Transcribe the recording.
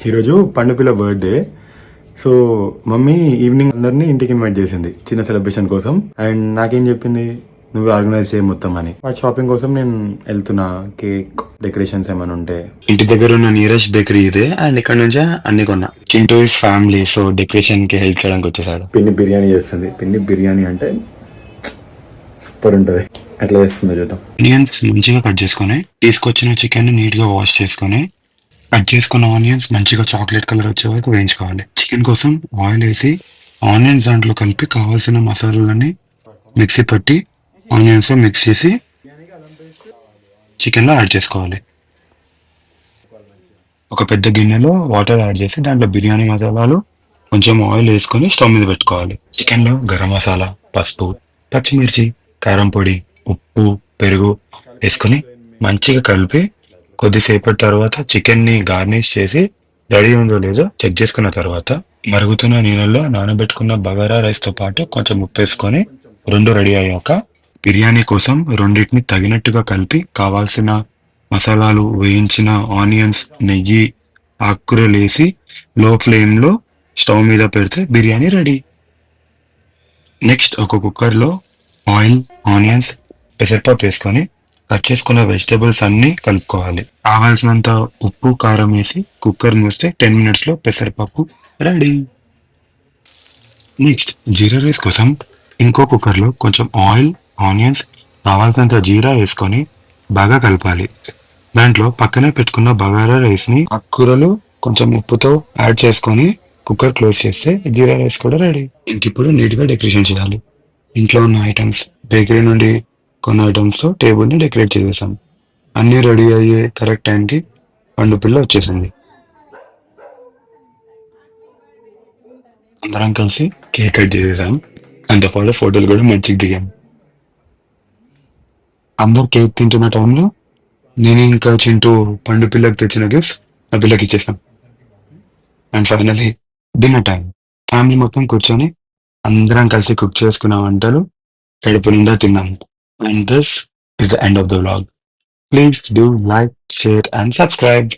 ఈరోజు పండుపిల్ల birthday. So mummy evening అందరినీ ఇంటికి ఇన్వైట్ చేసింది చిన్న సెలబ్రేషన్ కోసం. అండ్ నాకేం చెప్పింది, నువ్వు ఆర్గనైజ్ చేయ మొత్తం అని. ఆ షాపింగ్ కోసం నేను వెళ్తున్నా. కేక్ డెకరేషన్స్ ఏమైనా ఉంటే. ఇంటి దగ్గర ఉన్న నీరజ్ బేకరీ ఇదే అండ్ ఇక్కడ నుంచే అన్ని కొన్నా. Chintu is family, so decoration కి హెల్ప్ చేయడానికి వచ్చేసాడు. పిన్ని బిర్యానీ చేస్తుంది. పిన్ని బిర్యానీ అంటే సూపర్ ఉంటుంది. ఎట్లా చేస్తుందో చూద్దాం. ఆనియన్స్ మంచిగా కట్ చేసుకొని, తీసుకొచ్చిన చికెన్ నీట్ గా వాష్ చేసుకొని, కట్ చేసుకున్న ఆనియన్స్ మంచిగా చాక్లెట్ కలర్ వచ్చే వరకు వేయించుకోవాలి. చికెన్ కోసం ఆయిల్ వేసి ఆనియన్స్ దాంట్లో కలిపి కావాల్సిన మసాలాలన్నీ మిక్సీ పట్టి ఆనియన్స్ మిక్స్ చేసి చికెన్ లో యాడ్ చేసుకోవాలి. ఒక పెద్ద గిన్నెలో వాటర్ యాడ్ చేసి దాంట్లో బిర్యానీ మసాలాలు కొంచెం ఆయిల్ వేసుకొని స్టవ్ మీద పెట్టుకోవాలి. చికెన్ లో గరం మసాలా, పసుపు, పచ్చిమిర్చి, కారం పొడి, ఉప్పు, పెరుగు వేసుకొని మంచిగా కలిపి కొద్దిసేపటి తర్వాత చికెన్ ని గార్నిష్ చేసి రెడీ ఉందో లేదో చెక్ చేసుకున్న తర్వాత మరుగుతున్న నీళ్ళల్లో నానబెట్టుకున్న బగారా రైస్ తో పాటు కొంచెం ఉప్పు వేసుకొని రెండు రెడీ అయ్యాక బిర్యానీ కోసం రెండింటిని తగినట్టుగా కలిపి కావాల్సిన మసాలాలు, వేయించిన ఆనియన్స్, నెయ్యి, ఆకుకూరలేసి లో ఫ్లేమ్ లో స్టవ్ మీద పెడితే బిర్యానీ రెడీ. నెక్స్ట్ ఒక కుక్కర్ లో ఆయిల్, ఆనియన్స్, పెసరపప్పు వేసుకొని కట్ చేసుకున్న వెజిటేబుల్స్ అన్ని కలుపుకోవాలి. కావాల్సినంత ఉప్పు, కారం వేసి కుక్కర్ మూస్తే 10 minutes లో పెసరపప్పు రెడీ. నెక్స్ట్ జీరా రైస్ కోసం ఇంకో కుక్కర్ లో కొంచెం ఆయిల్, ఆనియన్స్, కావాల్సినంత జీరా వేసుకొని బాగా కలపాలి. దాంట్లో పక్కనే పెట్టుకున్న బగారా రైస్ ని ఆకుకూరలు కొంచెం ఉప్పుతో యాడ్ చేసుకొని కుక్కర్ క్లోజ్ చేస్తే జీరా రైస్ కూడా రెడీ. ఇంకిప్పుడు నీట్ గా డెకరేషన్ చేయాలి. ఇంట్లో ఉన్న ఐటమ్స్, బేకరీ నుండి కొన్ని ఐటమ్స్ తో టేబుల్ ని డెకరేట్ చేసేసాం. అన్ని రెడీ అయ్యే కరెక్ట్ టైంకి పండు పిల్ల వచ్చేసింది. అందరం కలిసి కేక్ కట్ చేసేసాం. అంతపాటు ఫోటోలు కూడా మంచిగా దిగాం. అందరు కేక్ తింటున్న టైంలో నేను ఇంకా చింటూ పండు పిల్లకి తెచ్చిన గిఫ్ట్స్ నా పిల్లకి ఇచ్చేసాం. And finally dinner time. Family మొత్తం కూర్చొని అందరం కలిసి కుక్ చేసుకున్న వంటలు కడుపు నిండా తిన్నాం. And this is the end of the vlog. Please do like, share, and subscribe.